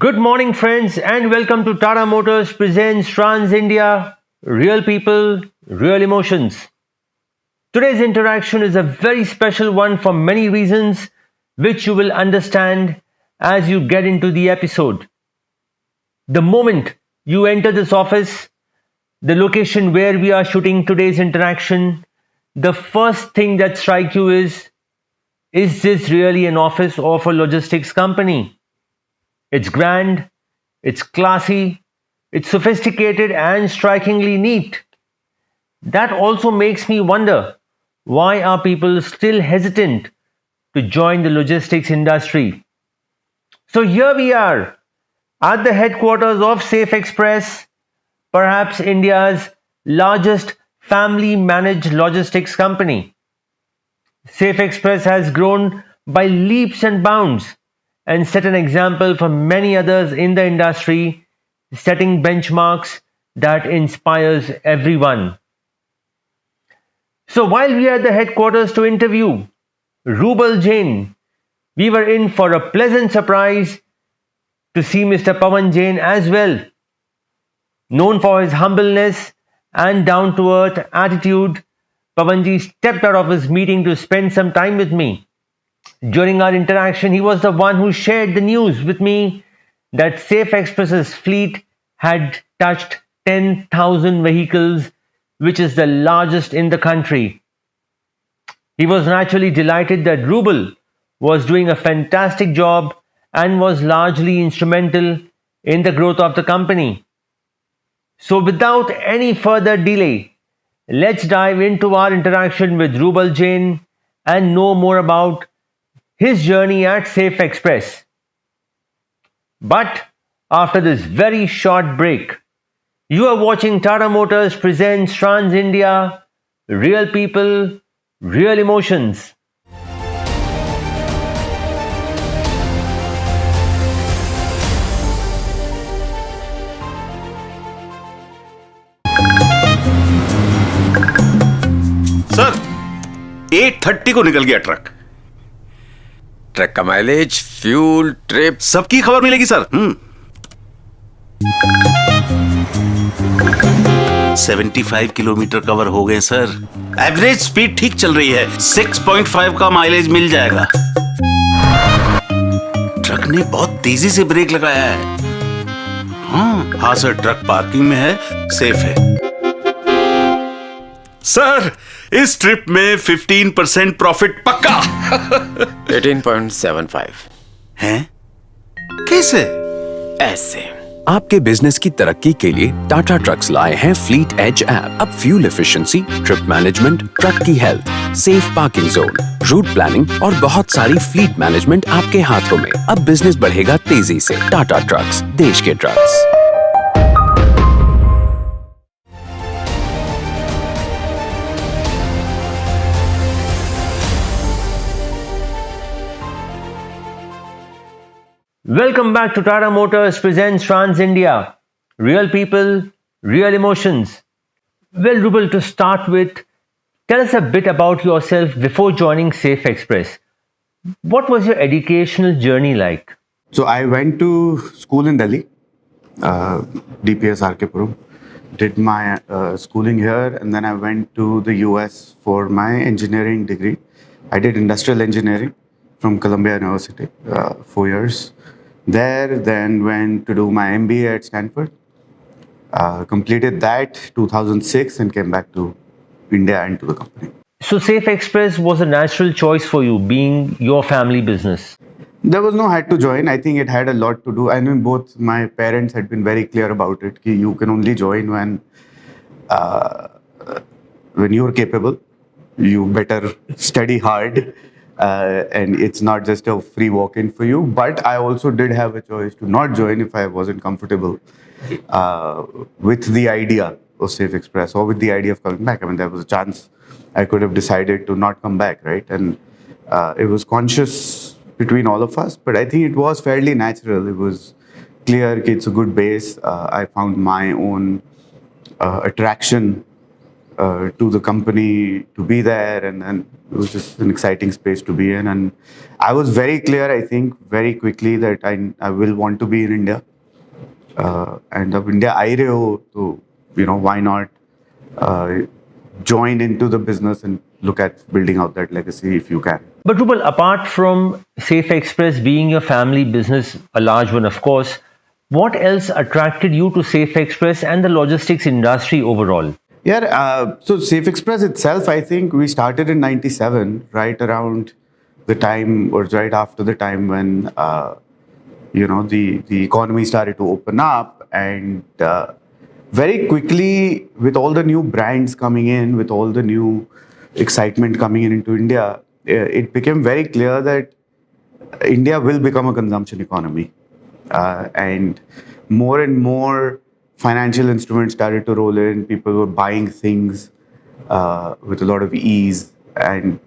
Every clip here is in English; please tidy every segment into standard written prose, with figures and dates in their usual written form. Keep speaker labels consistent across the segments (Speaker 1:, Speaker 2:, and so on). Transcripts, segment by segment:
Speaker 1: Good morning, friends, and welcome to Tata Motors presents Trans India Real People, Real Emotions. Today's interaction is a very special one for many reasons, which you will understand as you get into the episode. The moment you enter this office, the location where we are shooting today's interaction, the first thing that strikes you is this really an office of a logistics company? It's grand, it's classy, it's sophisticated and strikingly neat. That also makes me wonder, why are people still hesitant to join the logistics industry? So here we are at the headquarters of Safexpress, perhaps India's largest family managed logistics company. Safexpress has grown by leaps and bounds and set an example for many others in the industry, setting benchmarks that inspires everyone. So while we are at the headquarters to interview Rubal Jain, we were in for a pleasant surprise to see Mr. Rubal Jain as well. Known for his humbleness and down-to-earth attitude, Pawanji stepped out of his meeting to spend some time with me. During our interaction, he was the one who shared the news with me that Safexpress's fleet had touched 10,000 vehicles, which is the largest in the country. He was naturally delighted that Rubal was doing a fantastic job and was largely instrumental in the growth of the company. So without any further delay, let's dive into our interaction with Rubal Jain and know more about his journey at Safexpress. But after this very short break, you are watching Tata Motors presents Trans India Real People, Real Emotions.
Speaker 2: Sir 8:30 को निकल गया truck
Speaker 3: का mileage, fuel, trip
Speaker 2: सबकी खबर मिलेगी sir. 75 kilometre cover हो गए sir. Average speed ठीक चल रही है, 6.5 का माइलेज मिल जाएगा। ट्रक ने बहुत तेजी से ब्रेक लगाया है। हाँ सर, ट्रक पार्किंग में है, सेफ है। सर इस ट्रिप में 15% प्रॉफिट पक्का।
Speaker 3: 18.75
Speaker 2: हैं? कैसे?
Speaker 3: ऐसे। आपके बिजनेस की तरक्की के लिए टाटा ट्रक्स लाए हैं फ्लीट एज ऐप। अब fuel efficiency, trip management, truck की health, safe parking zone, route planning और बहुत सारी फ्लीट मैनेजमेंट आपके हाथों में। अब बिजनेस बढ़ेगा तेजी से। टाटा ट्रक्स, देश के trucks.
Speaker 1: Welcome back to Tata Motors presents Trans India Real People, Real Emotions. Well, Rubal, to start with, tell us a bit about yourself before joining Safexpress. What was your educational journey like?
Speaker 4: So I went to school in Delhi, DPS Arkepuram. Did my schooling here, and then I went to the US for my engineering degree. I did industrial engineering from Columbia University, 4 years. There, then went to do my MBA at Stanford. Completed that 2006 and came back to India and to the company.
Speaker 1: So Safexpress was a natural choice for you, being your family business.
Speaker 4: There was no had to join. I think it had a lot to do. I mean, both my parents had been very clear about it. Ki you can only join when you're capable. You better study hard. And it's not just a free walk-in for you. But I also did have a choice to not join if I wasn't comfortable with the idea of Safexpress or with the idea of coming back. I mean, there was a chance I could have decided to not come back, right? And it was conscious between all of us, but I think it was fairly natural. It was clear it's a good base. I found my own attraction to the company to be there, and it was just an exciting space to be in. And I was very clear, I think, very quickly that I will want to be in India. And अब India आ ही रहे हो, तो why not join into the business and look at building out that legacy if you can.
Speaker 1: But Rubal, apart from Safexpress being your family business, a large one of course, what else attracted you to Safexpress and the logistics industry overall?
Speaker 4: Yeah, so Safexpress itself, I think we started in '97, right around the time, or right after the time when the economy started to open up, and very quickly, with all the new brands coming in, with all the new excitement coming in into India, it became very clear that India will become a consumption economy, and more financial instruments started to roll in. People were buying things with a lot of ease, and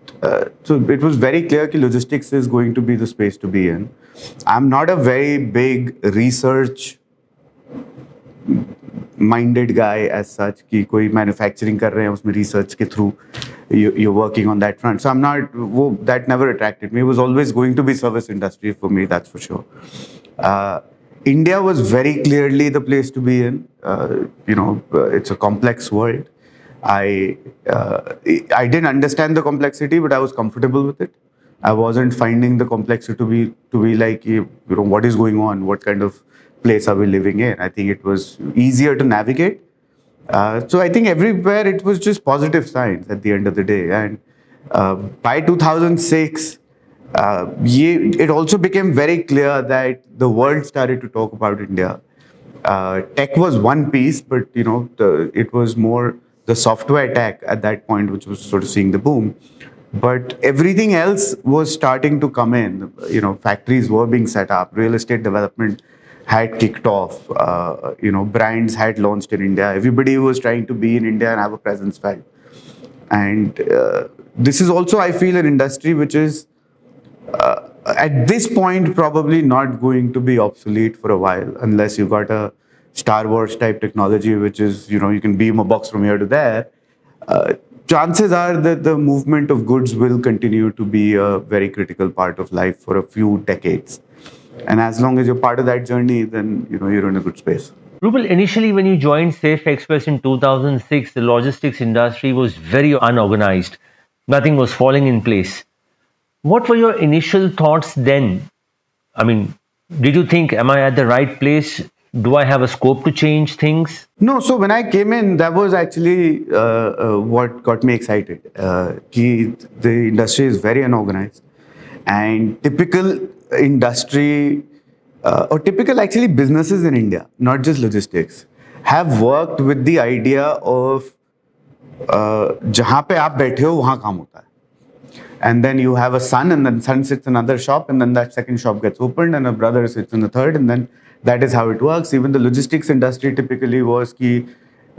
Speaker 4: so it was very clear that logistics is going to be the space to be in. I'm not a very big research minded guy as such कि कोई manufacturing कर रहे हैं उसमें research के through you're working on that front. So I'm not, that never attracted me. It was always going to be service industry for me, that's for sure. India was very clearly the place to be in. It's a complex world. I didn't understand the complexity, but I was comfortable with it. I wasn't finding the complexity to be like, what is going on? What kind of place are we living in? I think it was easier to navigate. So I think everywhere it was just positive signs at the end of the day. And by 2006, it also became very clear that the world started to talk about India. Tech was one piece, but it was more the software tech at that point, which was sort of seeing the boom. But everything else was starting to come in. Factories were being set up, real estate development had kicked off. Brands had launched in India. Everybody was trying to be in India and have a presence felt. And this is also, I feel, an industry which is at this point probably not going to be obsolete for a while, unless you got a Star Wars type technology, which is, you can beam a box from here to there. Chances are that the movement of goods will continue to be a very critical part of life for a few decades. And as long as you're part of that journey, then you're in a good space.
Speaker 1: Rubal, initially when you joined Safexpress in 2006, the logistics industry was very unorganized. Nothing was falling in place. What were your initial thoughts then? I mean, did you think, am I at the right place? Do I have a scope to change things?
Speaker 4: No, so when I came in, that was actually what got me excited. The industry is very unorganized, and typical industry, or typical actually businesses in India, not just logistics, have worked with the idea of जहाँ पे आप बैठे हो वहाँ काम होता है. And then you have a son, and then son sits in another shop, and then that second shop gets opened, and a brother sits in the third, and then that is how it works. Even the logistics industry typically was कि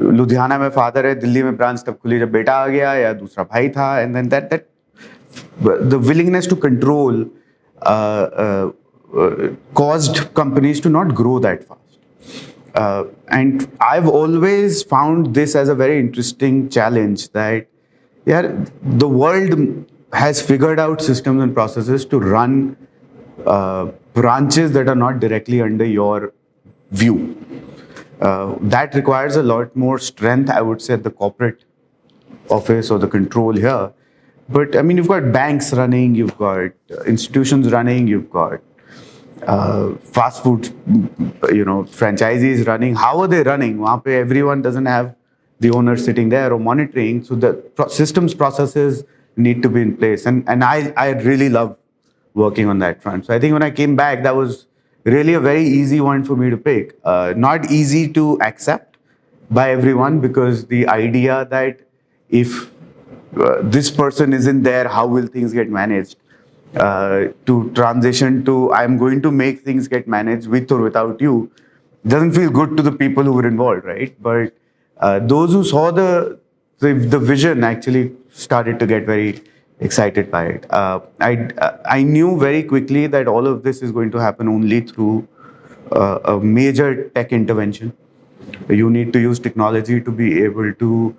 Speaker 4: लुधियाना में father है, दिल्ली में branch तब खुली जब बेटा आ गया या दूसरा भाई था, and then that the willingness to control caused companies to not grow that fast. And I've always found this as a very interesting challenge that the world has figured out systems and processes to run branches that are not directly under your view. That requires a lot more strength, I would say, at the corporate office or the control here. But I mean, you've got banks running, you've got institutions running, you've got fast food, franchisees running. How are they running? Wahan pe everyone doesn't have the owner sitting there or monitoring. So the systems, processes need to be in place. And I really love working on that front. So I think when I came back, that was really a very easy one for me to pick. Not easy to accept by everyone, because the idea that if this person isn't there, how will things get managed? To transition to I'm going to make things get managed with or without you doesn't feel good to the people who were involved, right? But those who saw the vision actually started to get very excited by it. I knew very quickly that all of this is going to happen only through a major tech intervention. You need to use technology to be able to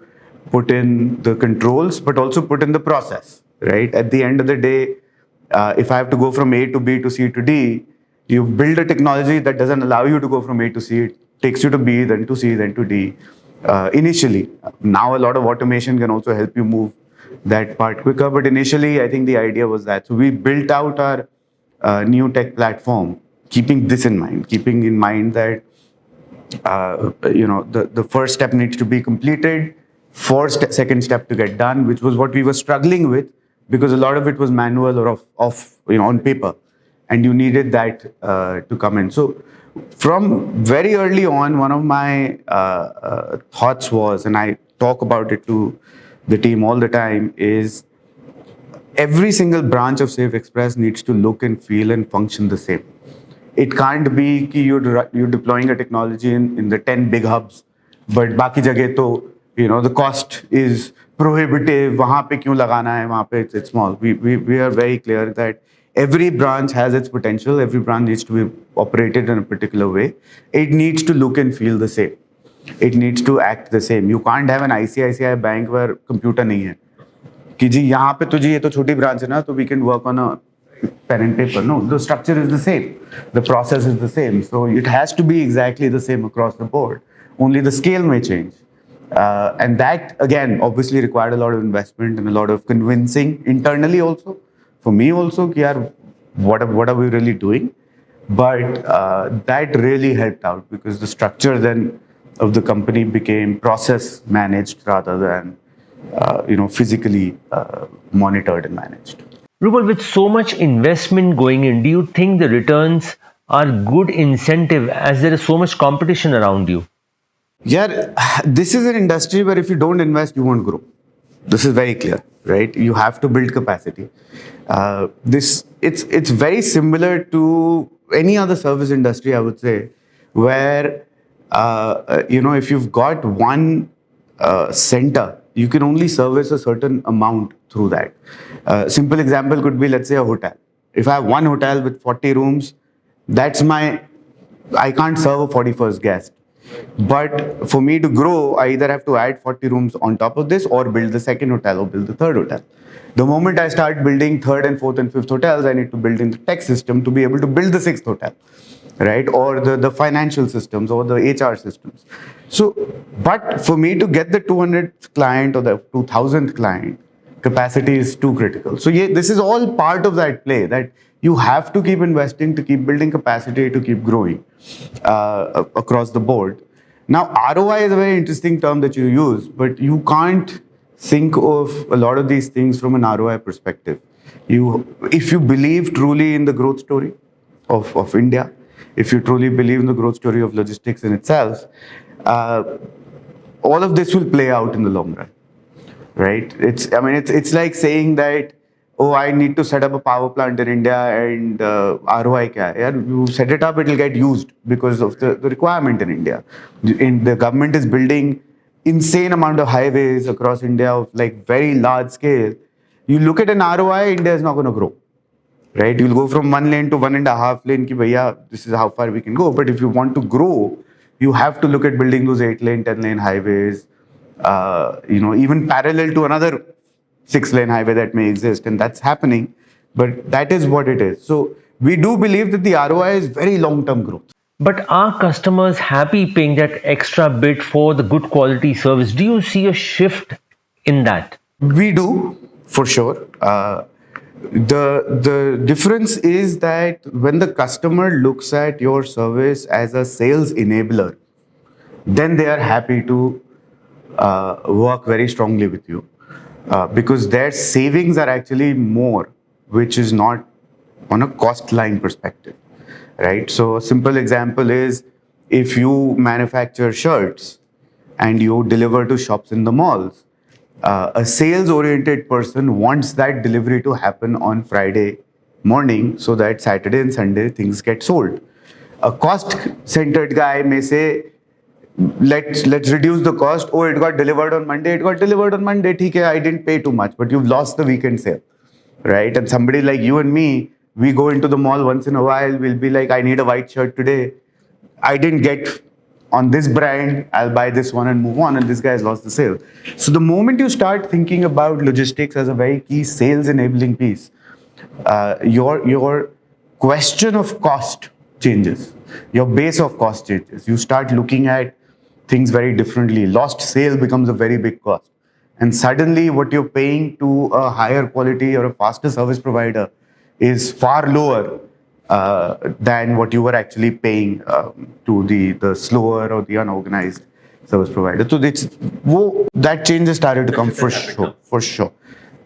Speaker 4: put in the controls, but also put in the process, right? At the end of the day, if I have to go from A to B to C to D, you build a technology that doesn't allow you to go from A to C. It takes you to B, then to C, then to D. Initially, now a lot of automation can also help you move that part quicker. But initially, I think the idea was that. So we built out our new tech platform, keeping this in mind, keeping in mind that the first step needs to be completed, second step to get done, which was what we were struggling with because a lot of it was manual or on paper, and you needed that to come in. So from very early on, one of my thoughts was, and I talk about it to the team all the time, is every single branch of Safexpress needs to look and feel and function the same. It can't be that you're deploying a technology in the 10 big hubs, but baki jagah to, the cost is prohibitive. Wahan pe kyun lagana hai? Wahan pe it's small. We are very clear that every branch has its potential. Every branch needs to be operated in a particular way. It needs to look and feel the same. It needs to act the same. You can't have an ICICI bank where computer nahi hai. कि जी यहाँ पे तो जी ये तो छोटी branch है ना, तो we can work on a pen and paper. No, the structure is the same. The process is the same. So it has to be exactly the same across the board. Only the scale may change. And that, again, obviously required a lot of investment and a lot of convincing internally also. For me also, कि यार, what are we really doing? But that really helped out because the structure then of the company became process managed rather than physically monitored and managed.
Speaker 1: Rubal, with so much investment going in, do you think the returns are good incentive as there is so much competition around you?
Speaker 4: Yeah, this is an industry where if you don't invest, you won't grow. This is very clear, right? You have to build capacity. It's very similar to any other service industry, I would say, where if you've got one center, you can only service a certain amount through that. Simple example could be, let's say, a hotel. If I have one hotel with 40 rooms, I can't serve a 41st guest. But for me to grow, I either have to add 40 rooms on top of this or build the second hotel or build the third hotel. The moment I start building third and fourth and fifth hotels, I need to build in the tech system to be able to build the sixth hotel, right? Or the financial systems or the HR systems. So, but for me to get the 200th client or the 2000th client, capacity is too critical. So this is all part of that play, that you have to keep investing to keep building capacity to keep growing across the board. Now, ROI is a very interesting term that you use, but you can't think of a lot of these things from an ROI perspective. If you believe truly in the growth story of India, if you truly believe in the growth story of logistics in itself, all of this will play out in the long run, right? It's like saying that, oh, I need to set up a power plant in India and ROI kya hai? You set it up, it will get used because of the requirement in India. The government is building insane amount of highways across India of like very large scale. You look at an ROI, India is not going to grow, right? You'll go from 1 lane to 1.5 lane, ki bhaiya, this is how far we can go. But if you want to grow, you have to look at building those 8 lane, 10 lane highways, even parallel to another 6 lane highway that may exist, and that's happening, but that is what it is. So we do believe that the ROI is very long-term growth.
Speaker 1: But are customers happy paying that extra bit for the good quality service? Do you see a shift in that?
Speaker 4: We do, for sure. The difference is that when the customer looks at your service as a sales enabler, then they are happy to work very strongly with you because their savings are actually more, which is not on a cost line perspective, right? So a simple example is if you manufacture shirts and you deliver to shops in the malls, a sales-oriented person wants that delivery to happen on Friday morning so that Saturday and Sunday things get sold. A cost-centered guy may say, let's reduce the cost. Oh, it got delivered on Monday. It got delivered on Monday. Okay, I didn't pay too much, but you've lost the weekend sale, right? And somebody like you and me, we go into the mall once in a while. We'll be like, I need a white shirt today. I didn't get on this brand, I'll buy this one and move on, and this guy's lost the sale. So the moment you start thinking about logistics as a very key sales enabling piece, your question of cost changes, your base of cost changes. You start looking at things very differently. Lost sale becomes a very big cost, and suddenly what you're paying to a higher quality or a faster service provider is far lower than what you were actually paying to the slower or the unorganized service provider. So that change has started to come for sure. For sure.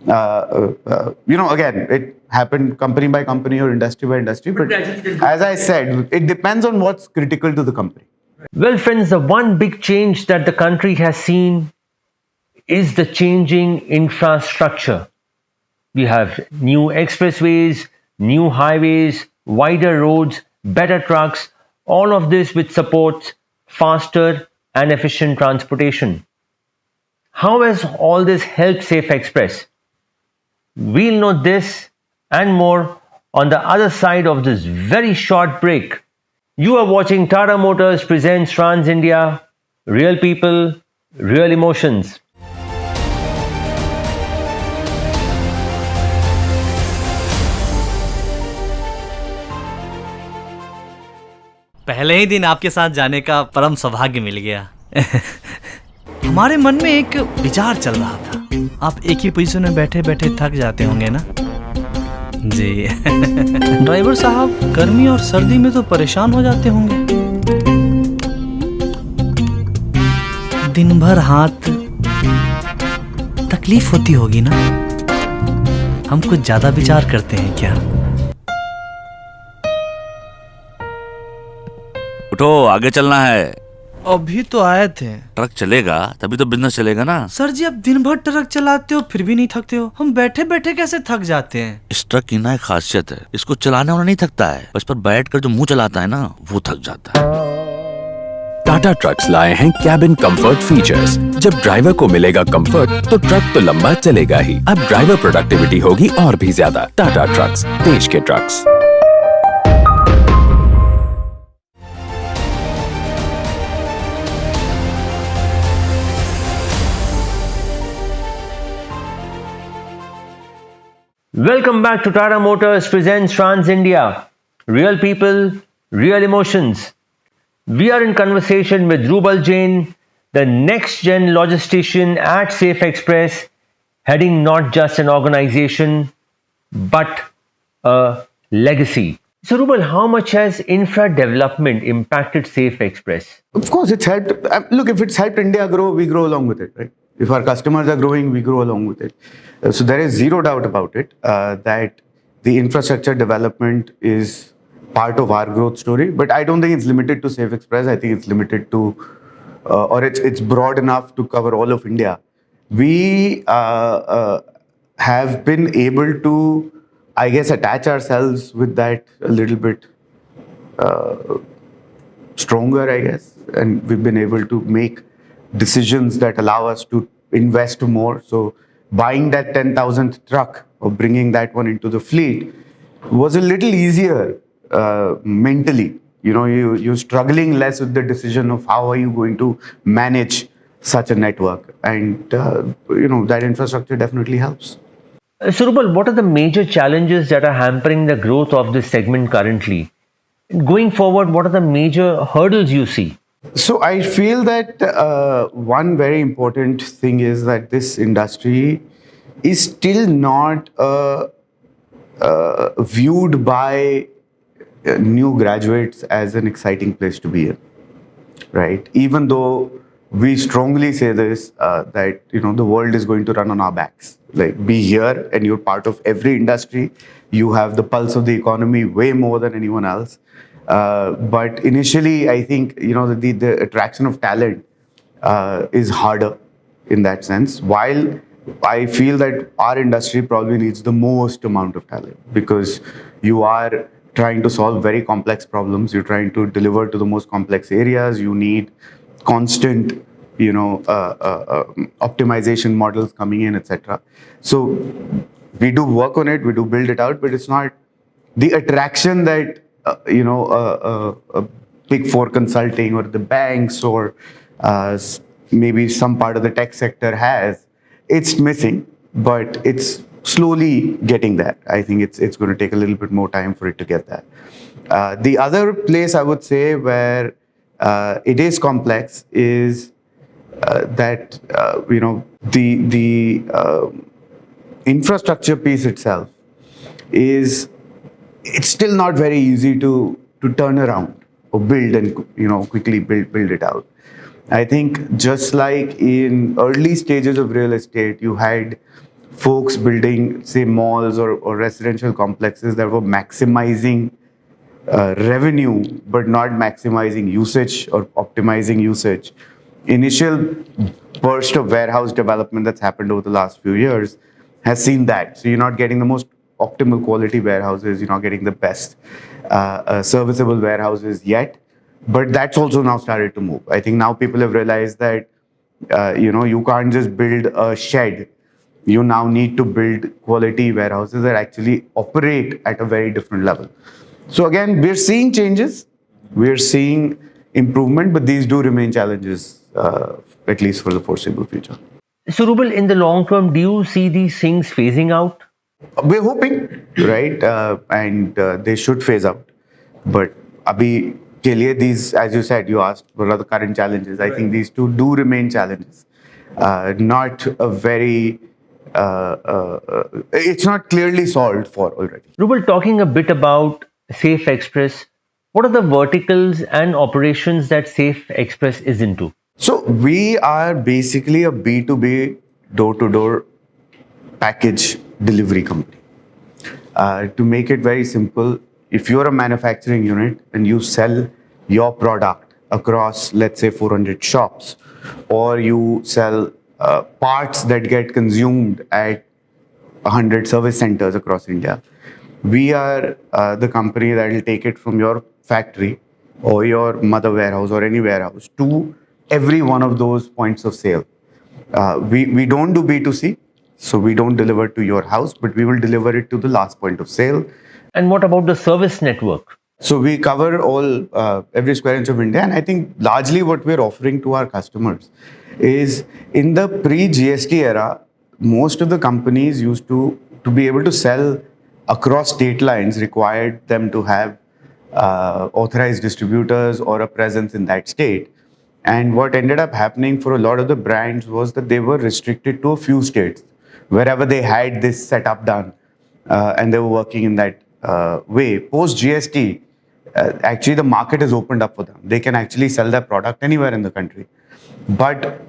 Speaker 4: Again, it happened company by company or industry by industry. But as I said, it depends on what's critical to the company.
Speaker 1: Well, friends, the one big change that the country has seen is the changing infrastructure. We have new expressways, new highways, wider roads, better trucks, all of this which supports faster and efficient transportation. How has all this helped Safexpress? We'll know this and more on the other side of this very short break. You are watching Tata Motors presents Trans India, real people, real emotions.
Speaker 5: पहले ही दिन आपके साथ जाने का परम सौभाग्य मिल गया। हमारे मन में एक विचार चल रहा था, आप एक ही पोजीशन में बैठे बैठे थक जाते होंगे ना जी। ड्राइवर साहब गर्मी और सर्दी में तो परेशान हो जाते होंगे, दिन भर हाथ तकलीफ होती होगी ना। हम कुछ ज्यादा विचार करते हैं क्या?
Speaker 6: उठो, आगे चलना है।
Speaker 5: अभी तो आए थे।
Speaker 6: ट्रक चलेगा तभी तो बिजनेस चलेगा ना।
Speaker 5: सर जी, आप दिन भर ट्रक चलाते हो फिर भी नहीं थकते हो, हम बैठे बैठे कैसे थक जाते हैं?
Speaker 6: इस ट्रक की ना एक खासियत है, इसको चलाने वाला नहीं थकता है, बस पर बैठ कर जो मुंह चलाता है ना वो थक जाता है।
Speaker 3: टाटा ट्रक्स लाए हैं कैबिन कंफर्ट फीचर्स। जब ड्राइवर को मिलेगा कंफर्ट तो ट्रक तो लंबा चलेगा ही, अब ड्राइवर प्रोडक्टिविटी होगी और भी ज्यादा। टाटा ट्रक्स, देश के trucks.
Speaker 1: Welcome back to Tata Motors presents Trans India, real people, real emotions. We are in conversation with Rubal Jain, the next gen logistician at Safexpress, heading not just an organization but a legacy. So Rubal, how much has infra development impacted Safexpress?
Speaker 4: Of course, it's helped. Look, if it's helped India grow, we grow along with it, right? If our customers are growing, we grow along with it. So there is zero doubt about it that the infrastructure development is part of our growth story. But I don't think it's limited to Safexpress. I think it's limited to, or it's broad enough to cover all of India. We have been able to, I guess, attach ourselves with that a little bit stronger, I guess, and we've been able to make decisions that allow us to invest more. So buying that 10,000th truck or bringing that one into the fleet was a little easier mentally. You're struggling less with the decision of how are you going to manage such a network, and that infrastructure definitely helps.
Speaker 1: So Rubal, what are the major challenges that are hampering the growth of this segment currently? Going forward, what are the major hurdles you see?
Speaker 4: So I feel that one very important thing is that this industry is still not viewed by new graduates as an exciting place to be in, right? Even though we strongly say this, that the world is going to run on our backs. Like, be here and you're part of every industry. You have the pulse of the economy way more than anyone else. But initially, I think the attraction of talent is harder in that sense. While I feel that our industry probably needs the most amount of talent, because you are trying to solve very complex problems. You're trying to deliver to the most complex areas. You need constant, optimization models coming in, etc. So we do work on it. We do build it out, but it's not the attraction that a Big Four consulting or the banks or maybe some part of the tech sector has. It's missing, but it's slowly getting there. I think it's going to take a little bit more time for it to get there. The other place I would say where it is complex is that the infrastructure piece itself is it's still not very easy to turn around or build and quickly build it out. I think just like in early stages of real estate, you had folks building, say, malls or residential complexes that were maximizing revenue but not maximizing usage or optimizing usage. Initial burst of warehouse development that's happened over the last few years has seen that. So you're not getting the most optimal quality warehouses, you're not getting the best serviceable warehouses yet, but that's also now started to move. I think now people have realized that you can't just build a shed. You now need to build quality warehouses that actually operate at a very different level. So again, we're seeing changes, we're seeing improvement, but these do remain challenges, at least for the foreseeable future.
Speaker 1: So, Rubal, in the long term, do you see these things phasing out?
Speaker 4: We're hoping, right? And they should phase out. But abhi ke liye these, as you said, you asked what are the current challenges. I think these two do remain challenges. Not a very, it's not clearly solved for already.
Speaker 1: Rubal, talking a bit about Safexpress, what are the verticals and operations that Safexpress is into?
Speaker 4: So we are basically a B2B door-to-door package delivery company. To make it very simple, if you're a manufacturing unit and you sell your product across, let's say, 400 shops, or you sell parts that get consumed at 100 service centers across India, we are the company that will take it from your factory or your mother warehouse or any warehouse to every one of those points of sale. We don't do B2C, so we don't deliver to your house, but we will deliver it to the last point of sale.
Speaker 1: And what about the service network?
Speaker 4: So we cover all every square inch of India, and I think largely what we're offering to our customers is in the pre-GST era, most of the companies used to be able to sell across state lines required them to have authorized distributors or a presence in that state. And what ended up happening for a lot of the brands was that they were restricted to a few states wherever they had this setup done, and they were working in that way. Post GST, actually the market has opened up for them. They can actually sell their product anywhere in the country. But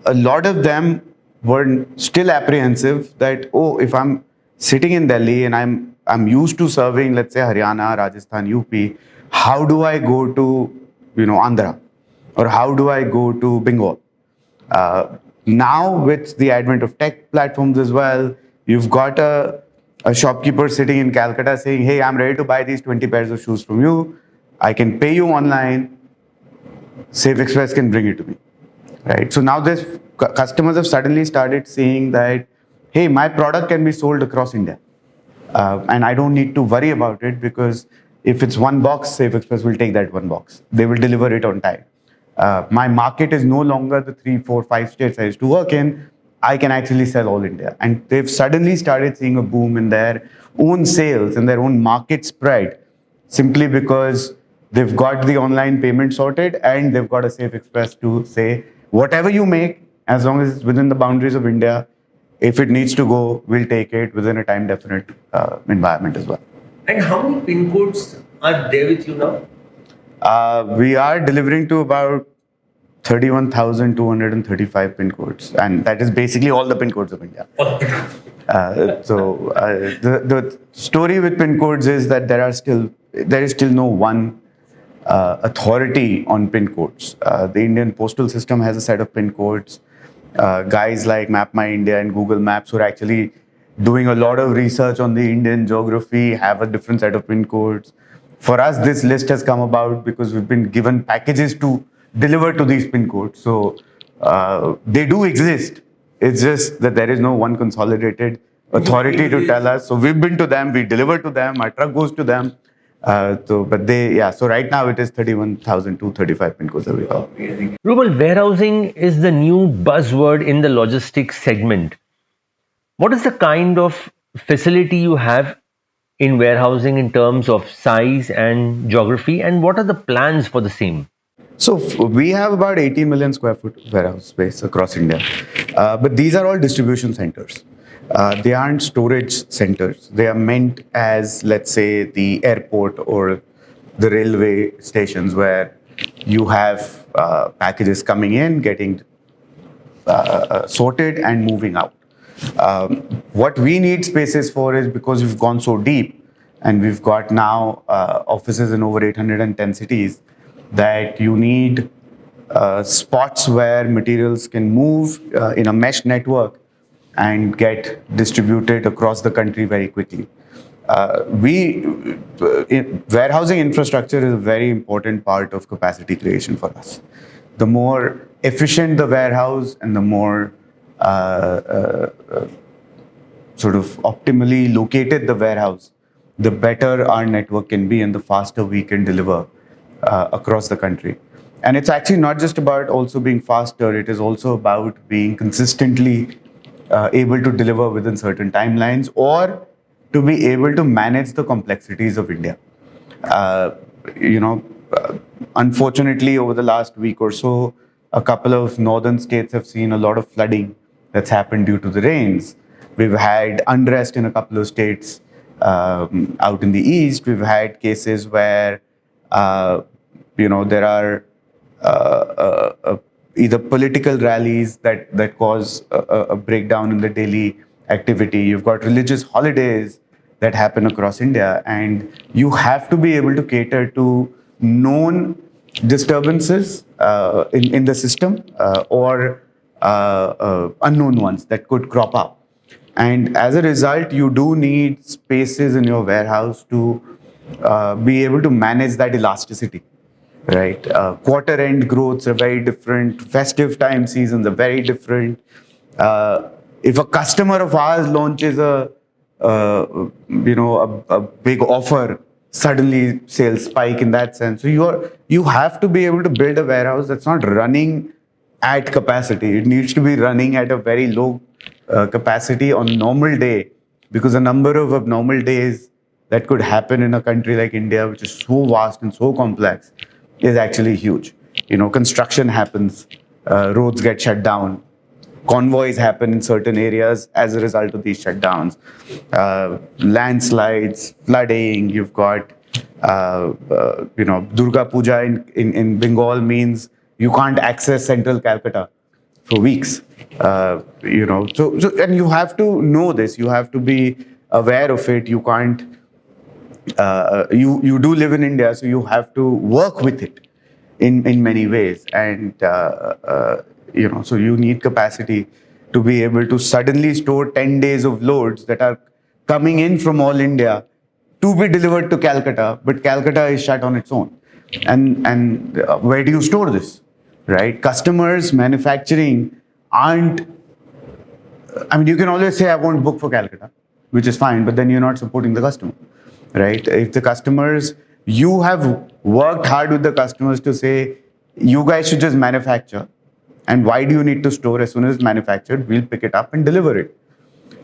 Speaker 4: a lot of them were still apprehensive that, oh, if I'm sitting in Delhi and I'm used to serving, let's say, Haryana, Rajasthan, UP, how do I go to Andhra, or how do I go to Bengal? Now with the advent of tech platforms as well, you've got a shopkeeper sitting in Calcutta saying, hey, I'm ready to buy these 20 pairs of shoes from you. I can pay you online. Safexpress can bring it to me, right? So now this customers have suddenly started saying that, hey, my product can be sold across India. And I don't need to worry about it, because if it's one box, Safexpress will take that one box. They will deliver it on time. My market is no longer the 3, 4, 5 states I used to work in. I can actually sell all India. And they've suddenly started seeing a boom in their own sales and their own market spread, simply because they've got the online payment sorted and they've got a Safexpress to say, whatever you make, as long as it's within the boundaries of India, if it needs to go, we'll take it within a time definite environment as well.
Speaker 1: And how many pin codes are there with you now?
Speaker 4: We are delivering to about 31,235 pin codes, and that is basically all the pin codes of India. The story with pin codes is that there is still no one authority on pin codes. The Indian postal system has a set of pin codes. Guys like Map My India and Google Maps, who are actually doing a lot of research on the Indian geography, have a different set of pin codes. For us, this list has come about because we've been given packages to deliver to these pin codes. So they do exist. It's just that there is no one consolidated authority to tell us. So we've been to them, we deliver to them, our truck goes to them. So right now it is 31,235 pin codes that we have.
Speaker 1: Rubal, warehousing is the new buzzword in the logistics segment. What is the kind of facility you have in warehousing in terms of size and geography, and what are the plans for the same?
Speaker 4: So we have about 18 million square foot warehouse space across India, but these are all distribution centers. They aren't storage centers. They are meant as, let's say, the airport or the railway stations where you have packages coming in, getting sorted and moving out. What we need spaces for is, because we've gone so deep and we've got now offices in over 810 cities, that you need spots where materials can move in a mesh network and get distributed across the country very quickly. Warehousing infrastructure is a very important part of capacity creation for us. The more efficient the warehouse and the more sort of optimally located the warehouse, the better our network can be and the faster we can deliver across the country. And it's actually not just about also being faster, it is also about being consistently able to deliver within certain timelines, or to be able to manage the complexities of India. Unfortunately, over the last week or so, a couple of northern states have seen a lot of flooding that's happened due to the rains. We've had unrest in a couple of states out in the east. We've had cases where there are either political rallies that cause a breakdown in the daily activity. You've got religious holidays that happen across India, and you have to be able to cater to known disturbances in the system or unknown ones that could crop up. And as a result, you do need spaces in your warehouse to be able to manage that elasticity, right? Quarter end growths are very different. Festive time seasons are very different. If a customer of ours launches a big offer, suddenly sales spike in that sense. So you have to be able to build a warehouse that's not running at capacity. It needs to be running at a very low capacity on normal day, because the number of abnormal days that could happen in a country like India, which is so vast and so complex, is actually huge. Construction happens, roads get shut down, convoys happen in certain areas as a result of these shutdowns, landslides, flooding. You've got Durga Puja in Bengal means you can't access central Calcutta for weeks. So and you have to know this. You have to be aware of it. You can't. You do live in India, so you have to work with it in many ways, and so you need capacity to be able to suddenly store 10 days of loads that are coming in from all India to be delivered to Calcutta, but Calcutta is shut on its own. And where do you store this, right? Customers, manufacturing aren't, you can always say, I won't book for Calcutta, which is fine, but then you're not supporting the customer, right? If the customers, you have worked hard with the customers to say, you guys should just manufacture. And why do you need to store? As soon as it's manufactured, we'll pick it up and deliver it.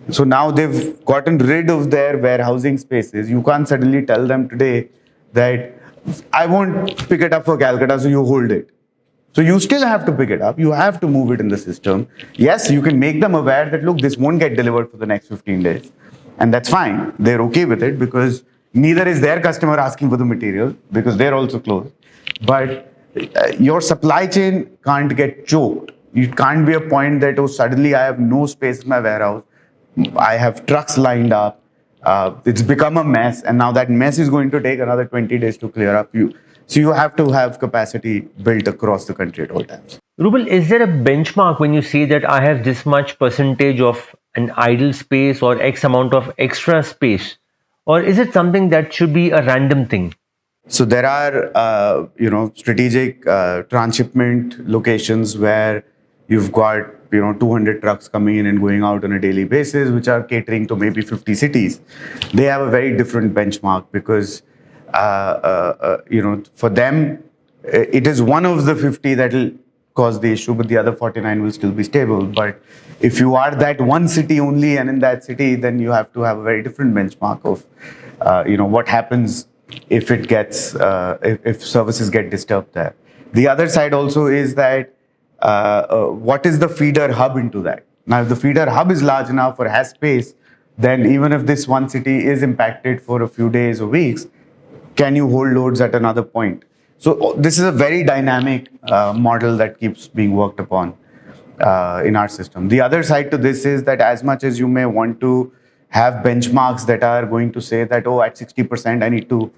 Speaker 4: So now they've gotten rid of their warehousing spaces. You can't suddenly tell them today that I won't pick it up for Calcutta, so you hold it. So you still have to pick it up. You have to move it in the system. Yes, you can make them aware that, look, this won't get delivered for the next 15 days. And that's fine. They're okay with it, because neither is their customer asking for the material, because they're also closed. But your supply chain can't get choked. It can't be a point that, oh, suddenly I have no space in my warehouse. I have trucks lined up. It's become a mess. And now that mess is going to take another 20 days to clear up. So you have to have capacity built across the country at all times.
Speaker 1: Rubal, is there a benchmark when you say that I have this much percentage of an idle space or X amount of extra space? Or is it something that should be a random thing?
Speaker 4: So there are, strategic transshipment locations where you've got, 200 trucks coming in and going out on a daily basis, which are catering to maybe 50 cities. They have a very different benchmark, because For them, it is one of the 50 that will cause the issue, but the other 49 will still be stable. But if you are that one city only and in that city, then you have to have a very different benchmark of, what happens if it gets, if services get disturbed there. The other side also is that what is the feeder hub into that? Now, if the feeder hub is large enough or has space, then even if this one city is impacted for a few days or weeks, can you hold loads at another point? So this is a very dynamic model that keeps being worked upon in our system. The other side to this is that as much as you may want to have benchmarks that are going to say that, oh, at 60%, I need to,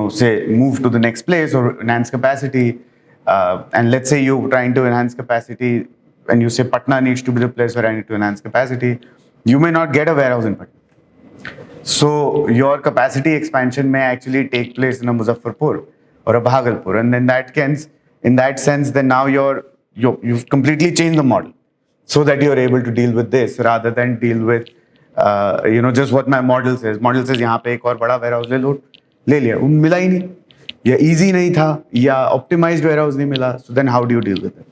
Speaker 4: say move to the next place or enhance capacity. And let's say you're trying to enhance capacity and you say Patna needs to be the place where I need to enhance capacity. You may not get a warehouse in Patna. So your capacity expansion may actually take place in a Muzaffarpur or a Bhagalpur, and then in that sense, then now you've completely changed the model, so that you're able to deal with this rather than deal with just what my model says. Model says यहाँ पे एक और बड़ा warehouse ले लिया, मिला ही नहीं, या easy नहीं था, या optimized warehouse नहीं मिला. So then how do you deal with it?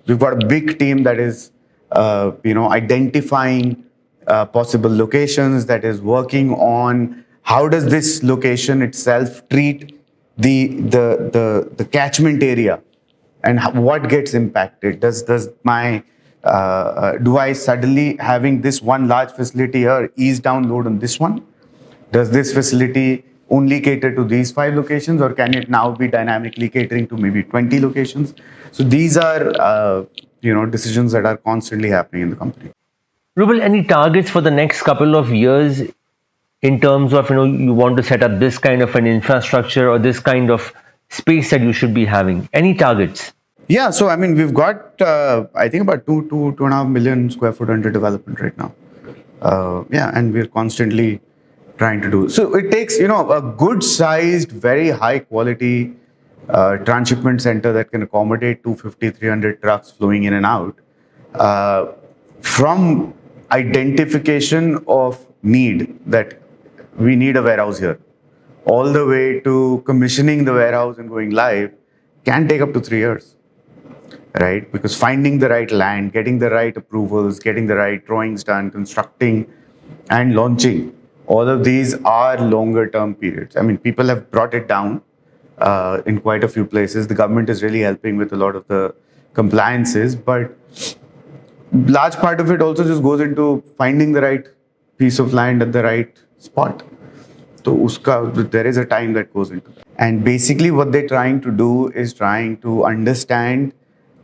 Speaker 4: We've got a big team that is identifying possible locations, that is working on how does this location itself treat the catchment area, and what gets impacted. Does my do I suddenly having this one large facility here ease down load on this one? Does this facility only cater to these 5 locations, or can it now be dynamically catering to maybe 20 locations? So these are decisions that are constantly happening in the company.
Speaker 1: Rubal, any targets for the next couple of years in terms of, you want to set up this kind of an infrastructure or this kind of space that you should be having? Any targets?
Speaker 4: Yeah, so I mean, we've got, I think about 2.5 million square foot under development right now. And we're constantly trying to do. So it takes, a good sized, very high quality transshipment center that can accommodate 250, 300 trucks flowing in and out. From identification of need, that we need a warehouse here, all the way to commissioning the warehouse and going live, can take up to 3 years, right? Because finding the right land, getting the right approvals, getting the right drawings done, constructing and launching, all of these are longer term periods. I mean, people have brought it down in quite a few places. The government is really helping with a lot of the compliances, but large part of it also just goes into finding the right piece of land at the right spot. So there is a time that goes into that. And basically what they're trying to do is trying to understand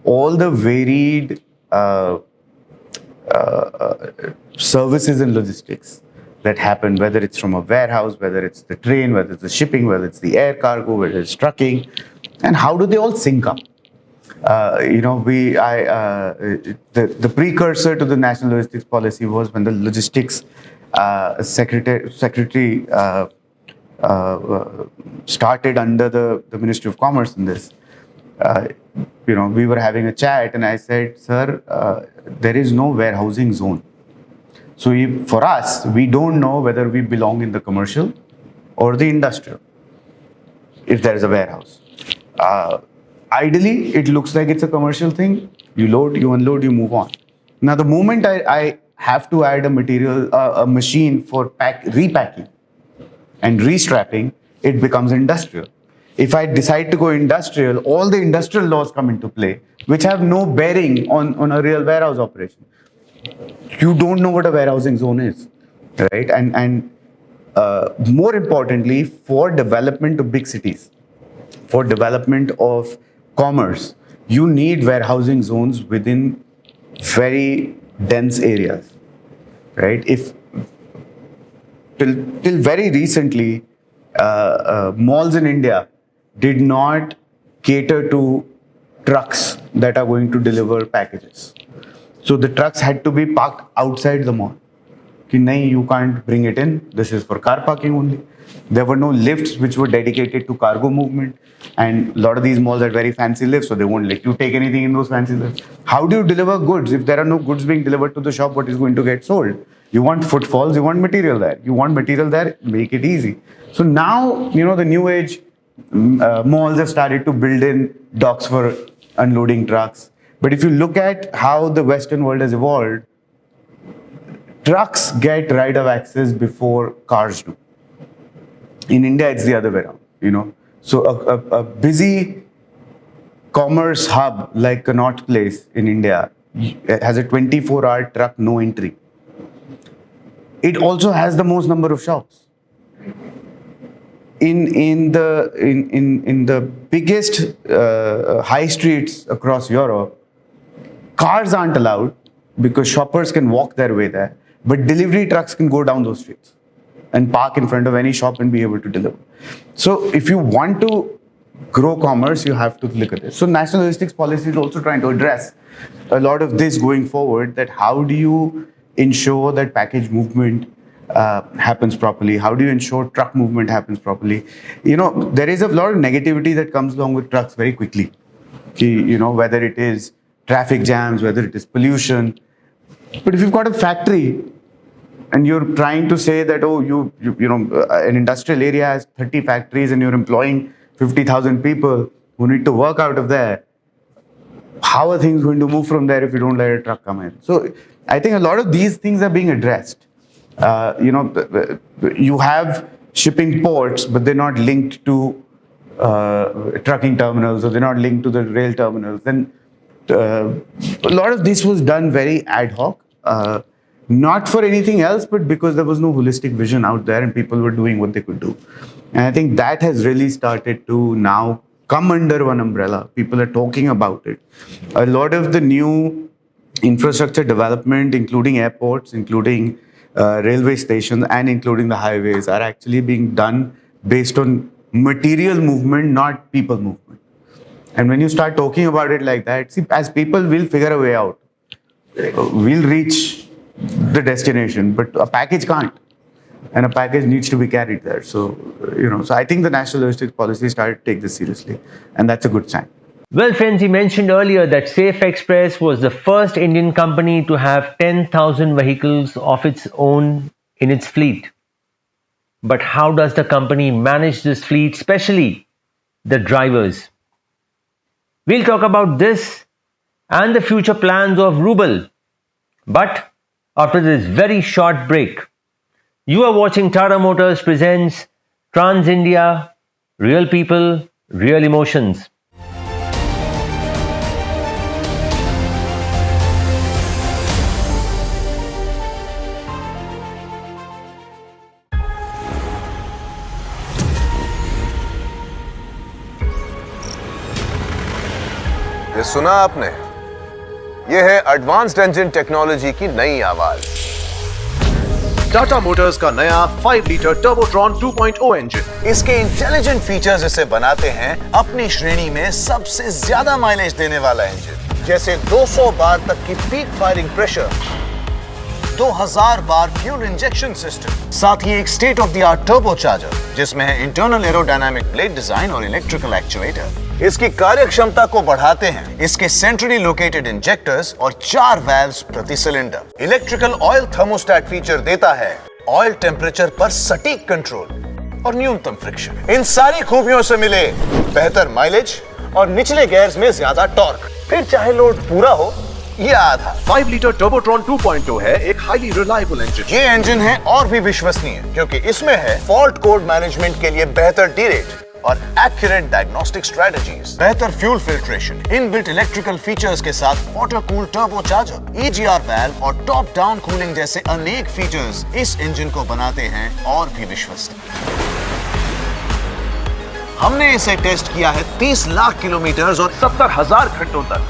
Speaker 4: all the varied services and logistics that happen, whether it's from a warehouse, whether it's the train, whether it's the shipping, whether it's the air cargo, whether it's trucking, and how do they all sync up? The precursor to the national logistics policy was when the logistics secretary started under the Ministry of Commerce in this. We were having a chat and I said, sir, there is no warehousing zone. So for us, we don't know whether we belong in the commercial or the industrial if there is a warehouse. Ideally, it looks like it's a commercial thing. You load, you unload, you move on. Now, the moment I have to add a machine for repacking and restrapping, it becomes industrial. If I decide to go industrial, all the industrial laws come into play, which have no bearing on a real warehouse operation. You don't know what a warehousing zone is, right? And more importantly, for development of big cities, for development of commerce, you need warehousing zones within very dense areas, right? If till very recently, malls in India did not cater to trucks that are going to deliver packages. So the trucks had to be parked outside the mall, कि नहीं, you can't bring it in. This is for car parking only. There were no lifts which were dedicated to cargo movement, and a lot of these malls are very fancy lifts, so they won't let you take anything in those fancy lifts. How do you deliver goods if there are no goods being delivered to the shop? What is going to get sold? You want footfalls, you want material there. You want material there, make it easy. So now, the new age malls have started to build in docks for unloading trucks. But if you look at how the Western world has evolved, trucks get right of access before cars do. In India, it's the other way around, So a busy commerce hub like Connaught Place in India has a 24-hour truck no entry. It also has the most number of shops. In the biggest high streets across Europe, cars aren't allowed because shoppers can walk their way there, but delivery trucks can go down those streets and park in front of any shop and be able to deliver. So if you want to grow commerce, you have to look at this. So National Logistics Policy is also trying to address a lot of this going forward, that how do you ensure that package movement happens properly? How do you ensure truck movement happens properly? There is a lot of negativity that comes along with trucks very quickly. Whether it is traffic jams, whether it is pollution. But if you've got a factory and you're trying to say that, an industrial area has 30 factories and you're employing 50,000 people who need to work out of there, how are things going to move from there if you don't let a truck come in? So I think a lot of these things are being addressed. You have shipping ports, but they're not linked to trucking terminals, or they're not linked to the rail terminals. Then a lot of this was done very ad hoc, not for anything else, but because there was no holistic vision out there and people were doing what they could do. And I think that has really started to now come under one umbrella. People are talking about it. A lot of the new infrastructure development, including airports, including railway stations, and including the highways, are actually being done based on material movement, not people movement. And when you start talking about it like that, see, as people will figure a way out, we'll reach the destination, but a package can't. And a package needs to be carried there. So, so I think the National Logistics Policy started to take this seriously, and that's a good sign.
Speaker 1: Well, friends, he mentioned earlier that Safexpress was the first Indian company to have 10,000 vehicles of its own in its fleet. But how does the company manage this fleet, especially the drivers? We'll talk about this and the future plans of Rubal. But after this very short break, you are watching Tata Motors presents Trans India, Real People, Real Emotions.
Speaker 7: ये सुना आपने? ये है advanced engine technology की नई आवाज। Tata Motors का नया 5 लीटर टर्बोट्रॉन 2.0 इंजन। इसके इंटेलिजेंट फीचर्स इसे बनाते हैं अपनी श्रेणी में सबसे ज्यादा माइलेज देने वाला इंजन, जैसे 200 बार तक की पीक फायरिंग प्रेशर, 2000 बार फ्यूल इंजेक्शन सिस्टम, साथ ही एक state of the art turbo charger जिसमें है इंटरनल एरोडायनामिक ब्लेड डिजाइन और इलेक्ट्रिकल एक्चुएटर। इसकी कार्यक्षमता को बढ़ाते हैं इसके सेंट्रली लोकेटेड इंजेक्टर्स और 4 वाल्व्स प्रति cylinder. Electrical oil thermostat feature देता है ऑयल टेम्परेचर पर सटीक कंट्रोल और न्यूनतम फ्रिक्शन। इन सारी खूबियों से मिले बेहतर माइलेज और निचले गियर्स में ज्यादा टॉर्क, फिर चाहे लोड पूरा हो या आधा। 5 लीटर टर्बोट्रॉन 2.0 है एक हाईली रिलायबल इंजन। ये इंजन है और भी विश्वसनीय क्योंकि इसमें है फॉल्ट कोड मैनेजमेंट के लिए बेहतर डी-रेट और एक्यूरेट डायग्नोस्टिक स्ट्रेटजीज, बेहतर fuel filtration, inbuilt electrical features के साथ water cool turbo charger, EGR valve और टॉप डाउन कूलिंग जैसे अनेक फीचर्स इस इंजन को बनाते हैं और भी विश्वसनीय। हमने इसे टेस्ट किया है 30 लाख किलोमीटर और 70,000 घंटों तक,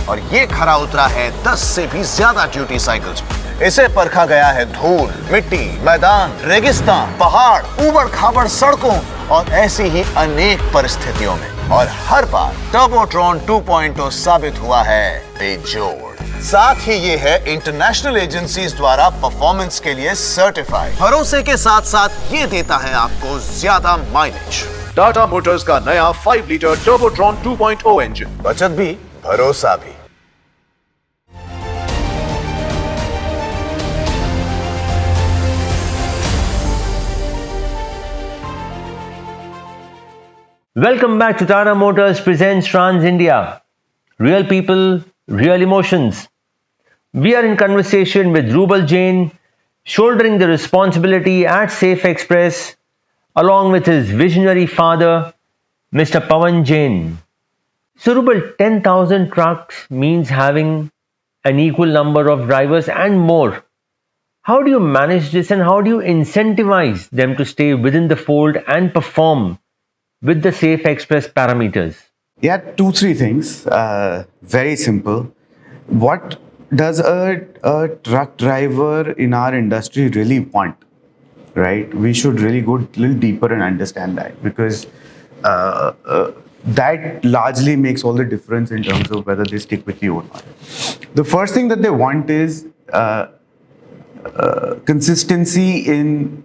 Speaker 7: और ये खरा उतरा है 10 से भी ज्यादा ड्यूटी साइकिल्स में। इसे परखा गया है धूल, मिट्टी, मैदान, रेगिस्तान, पहाड़, ऊबड़-खाबड़ सड़कों और ऐसी ही अनेक परिस्थितियों में, और हर बार टर्बोट्रॉन 2.0 साबित हुआ है बेजोड़। साथ ही ये है इंटरनेशनल एजेंसीज द्वारा परफॉर्मेंस के लिए सर्टिफाइड। भरोसे के साथ साथ ये देता है आपको ज्यादा माइलेज।
Speaker 8: टाटा मोटर्स का नया 5 लीटर टर्बोट्रॉन 2.0 इंजन।
Speaker 7: बचत भी, भरोसा भी।
Speaker 1: Welcome back to Tata Motors presents Trans India. Real people, real emotions. We are in conversation with Rubal Jain, shouldering the responsibility at Safexpress, along with his visionary father, Mr. Pawan Jain. So, Rubal, 10,000 trucks means having an equal number of drivers and more. How do you manage this and how do you incentivize them to stay within the fold and perform with the Safexpress parameters?
Speaker 4: Yeah, 2-3 things. Very simple. What does a truck driver in our industry really want? Right? We should really go a little deeper and understand that, because that largely makes all the difference in terms of whether they stick with you or not. The first thing that they want is consistency in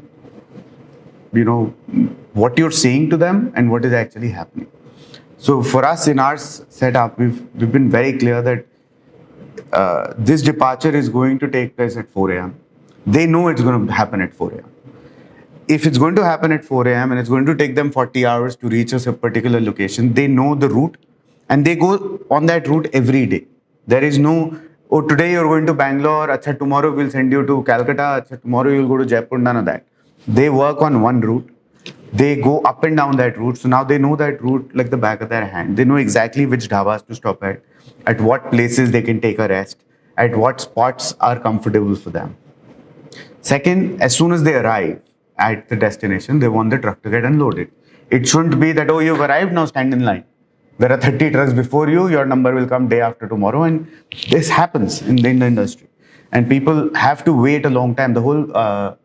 Speaker 4: what you're saying to them and what is actually happening. So for us in our setup, we've been very clear that this departure is going to take place at 4 a.m. They know it's going to happen at 4 a.m. If it's going to happen at 4 a.m. and it's going to take them 40 hours to reach a particular location, they know the route and they go on that route every day. There is no, oh, today you're going to Bangalore, acha, tomorrow we'll send you to Calcutta, acha, tomorrow you'll go to Jaipur, none of that. They work on one route. They go up and down that route. So now they know that route like the back of their hand. They know exactly which dhabas to stop at what places they can take a rest, at what spots are comfortable for them. Second, as soon as they arrive at the destination, they want the truck to get unloaded. It shouldn't be that, oh, you've arrived, now stand in line. There are 30 trucks before you, your number will come day after tomorrow. And this happens in the industry. And people have to wait a long time. The whole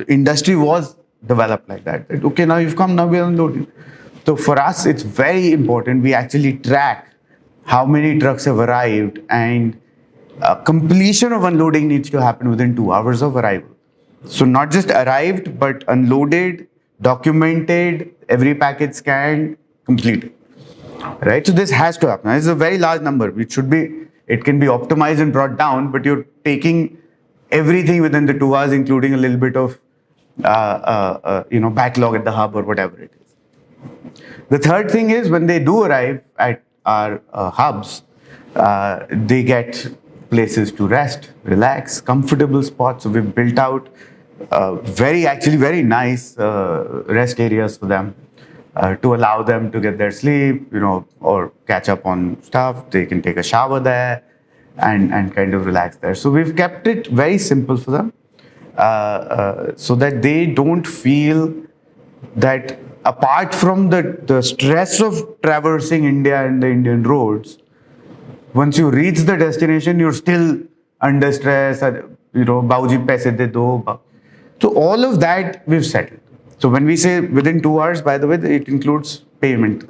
Speaker 4: industry was developed like that. Okay, now you've come, now we're unloading. So for us, it's very important. We actually track how many trucks have arrived, and completion of unloading needs to happen within 2 hours of arrival. So not just arrived, but unloaded, documented, every package scanned, completed. Right? So this has to happen. This is a very large number. It can be optimized and brought down, but you're taking everything within the 2 hours, including a little bit of backlog at the hub or whatever it is. The third thing is, when they do arrive at our hubs, they get places to rest, relax, comfortable spots. So we've built out very nice rest areas for them to allow them to get their sleep, or catch up on stuff. They can take a shower there and kind of relax there. So we've kept it very simple for them, so that they don't feel that, apart from the stress of traversing India and the Indian roads, once you reach the destination, you're still under stress, Bauji paise de do. So all of that we've settled. So when we say within 2 hours, by the way, it includes payment.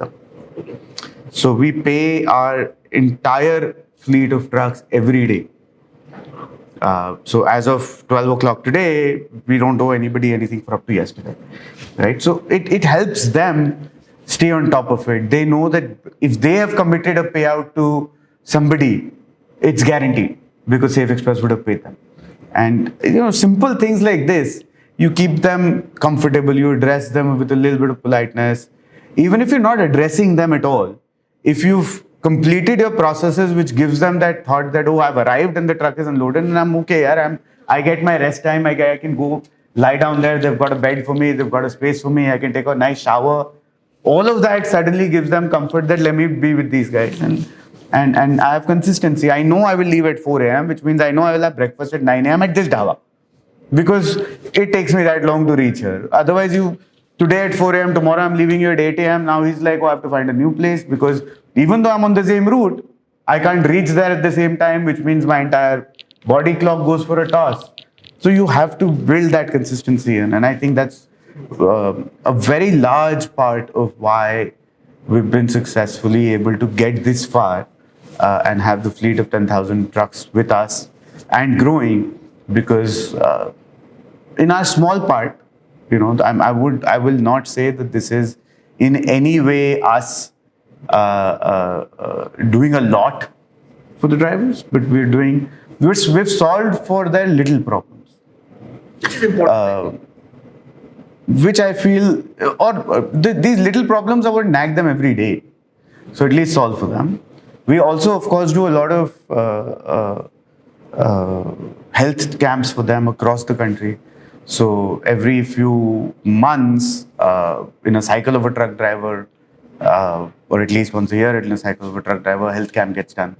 Speaker 4: So we pay our entire fleet of trucks every day. So as of 12 o'clock today, we don't owe anybody anything for up to yesterday. Right? So it helps them stay on top of it. They know that if they have committed a payout to somebody, it's guaranteed, because Safexpress would have paid them. And simple things like this, you keep them comfortable, you address them with a little bit of politeness. Even if you're not addressing them at all, if you've completed your processes, which gives them that thought that, oh, I've arrived and the truck is unloaded and I'm okay, I get my rest time, I can go lie down there, they've got a bed for me, they've got a space for me, I can take a nice shower. All of that suddenly gives them comfort that let me be with these guys. And I have consistency. I know I will leave at 4 a.m., which means I know I will have breakfast at 9 a.m. at this dhaba, because it takes me that long to reach here. Otherwise, today at 4 a.m., tomorrow I'm leaving you at 8 a.m. Now he's like, oh, I have to find a new place, because even though I'm on the same route, I can't reach there at the same time, which means my entire body clock goes for a toss. So you have to build that consistency in. And I think that's a very large part of why we've been successfully able to get this far and have the fleet of 10,000 trucks with us and growing, because in our small part, I will not say that this is in any way us doing a lot for the drivers, but we've solved for their little problems, which I feel, these little problems are what nag them every day. So at least solve for them. We also, of course, do a lot of health camps for them across the country. So every few months, in a cycle of a truck driver, or at least once a year in a cycle of a truck driver, a health camp gets done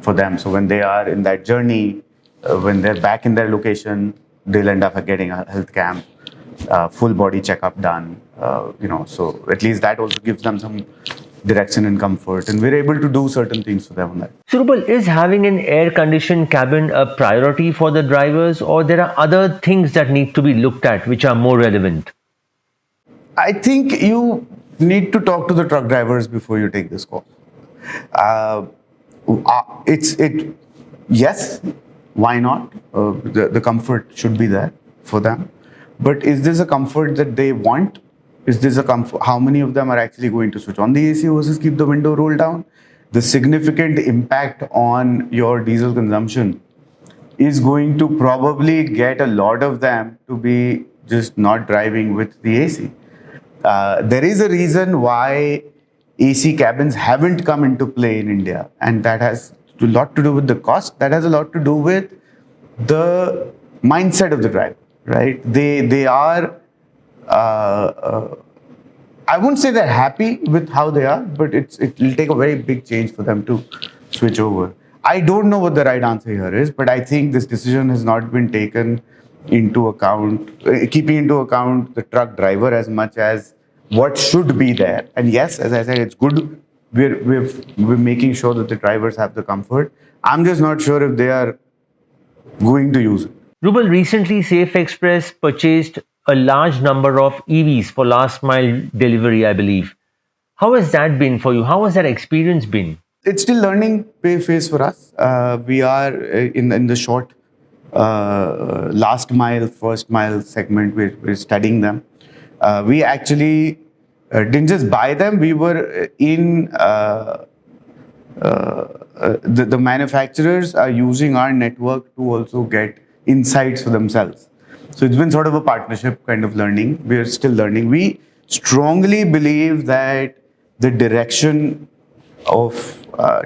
Speaker 4: for them. So when they are in that journey, when they're back in their location, they'll end up getting a health camp, full body checkup done. So at least that also gives them some direction and comfort, and we're able to do certain things for them on that.
Speaker 1: So, Rubal, is having an air-conditioned cabin a priority for the drivers, or there are other things that need to be looked at which are more relevant?
Speaker 4: I think you need to talk to the truck drivers before you take this call. Yes, why not? The comfort should be there for them. But is this a comfort that they want? Is this a comfort? How many of them are actually going to switch on the AC versus keep the window rolled down? The significant impact on your diesel consumption is going to probably get a lot of them to be just not driving with the AC. There is a reason why AC cabins haven't come into play in India, and that has a lot to do with the cost. That has a lot to do with the mindset of the driver, right? They are, I wouldn't say they're happy with how they are, but it'll take a very big change for them to switch over. I don't know what the right answer here is, but I think this decision has not been taken into account, keeping into account the truck driver as much as what should be there. And yes, as I said, it's good. We're making sure that the drivers have the comfort. I'm just not sure if they are going to use it.
Speaker 1: Rubal, recently Safexpress purchased a large number of EVs for last mile delivery, I believe. How has that been for you? How has that experience been?
Speaker 4: It's still learning phase for us. We are in the short last mile, first mile segment. We're studying them. We actually didn't just buy them. We were in the manufacturers are using our network to also get insights for themselves. So it's been sort of a partnership kind of learning. We're still learning. We strongly believe that the direction of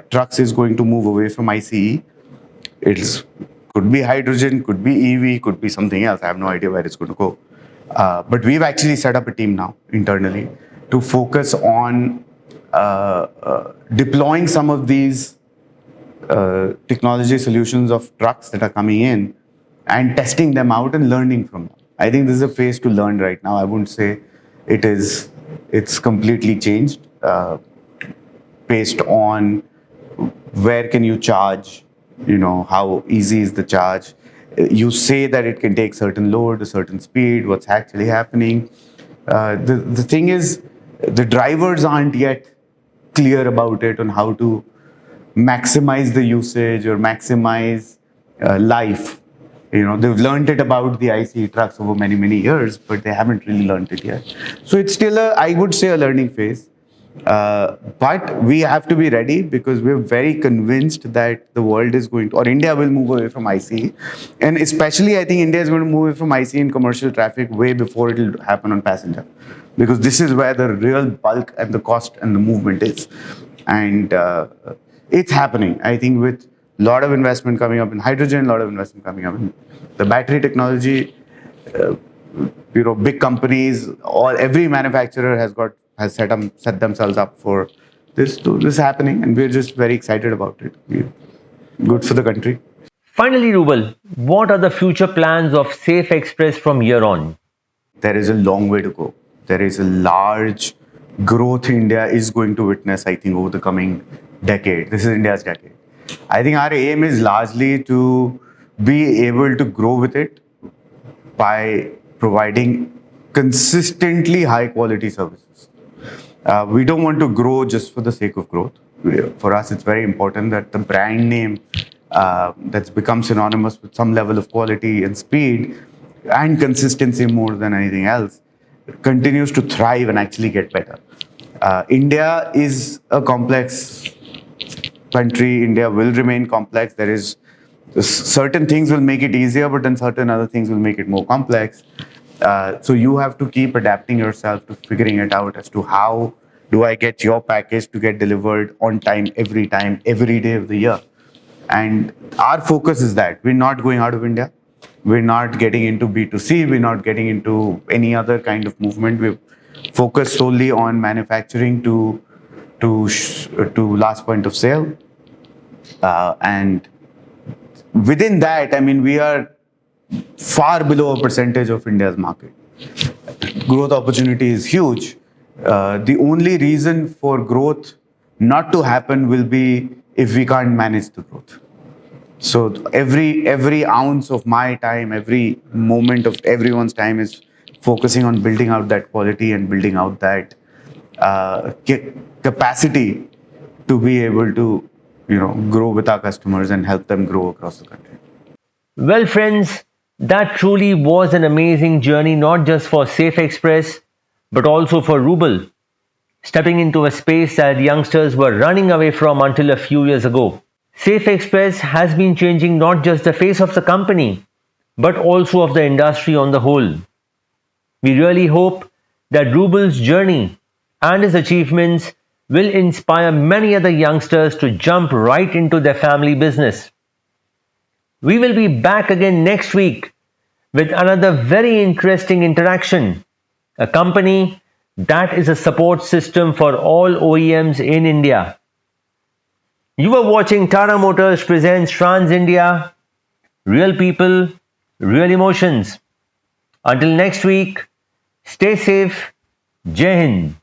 Speaker 4: trucks is going to move away from ICE. Could be hydrogen, could be EV, could be something else. I have no idea where it's going to go. But we've actually set up a team now internally to focus on deploying some of these technology solutions of trucks that are coming in and testing them out and learning from them. I think this is a phase to learn right now. I wouldn't say it's completely changed based on where can you charge, how easy is the charge. You say that it can take certain load, a certain speed, what's actually happening. The thing is, the drivers aren't yet clear about it on how to maximize the usage or maximize life. They've learned it about the ICE trucks over many, many years, but they haven't really learned it yet. So it's still I would say, a learning phase. But we have to be ready because we're very convinced that the world is going to, or India will move away from ICE. And especially, I think India is going to move away from ICE in commercial traffic way before it will happen on passenger. Because this is where the real bulk and the cost and the movement is. And it's happening, I think, with a lot of investment coming up in hydrogen, a lot of investment coming up in the battery technology. Big companies, or every manufacturer has set themselves up for this happening, and we're just very excited about it. Good for the country.
Speaker 1: Finally, Rubal, what are the future plans of Safexpress from here on?
Speaker 4: There is a long way to go. There is a large growth India is going to witness, I think, over the coming decade. This is India's decade. I think our aim is largely to be able to grow with it by providing consistently high quality services. We don't want to grow just for the sake of growth. for us, it's very important that the brand name that's become synonymous with some level of quality and speed and consistency more than anything else continues to thrive and actually get better. India is a complex country. India will remain complex. There is certain things will make it easier, but then certain other things will make it more complex. So you have to keep adapting yourself to figuring it out as to how do I get your package to get delivered on time, every day of the year. And our focus is that we're not going out of India. We're not getting into B2C. We're not getting into any other kind of movement. We're focused solely on manufacturing to last point of sale. And within that, I mean, we are far below a percentage of India's market. Growth opportunity is huge. The only reason for growth not to happen will be if we can't manage the growth. So every ounce of my time, every moment of everyone's time is focusing on building out that quality and building out that capacity to be able to, grow with our customers and help them grow across the country.
Speaker 1: Well, friends, that truly was an amazing journey, not just for Safexpress, but also for Rubal, stepping into a space that youngsters were running away from until a few years ago. Safexpress has been changing not just the face of the company, but also of the industry on the whole. We really hope that Rubal's journey and his achievements will inspire many other youngsters to jump right into their family business. We will be back again next week with another very interesting interaction, a company that is a support system for all OEMs in India. You are watching Tata Motors presents Trans India, Real People, Real Emotions. Until next week, stay safe. Jai Hind.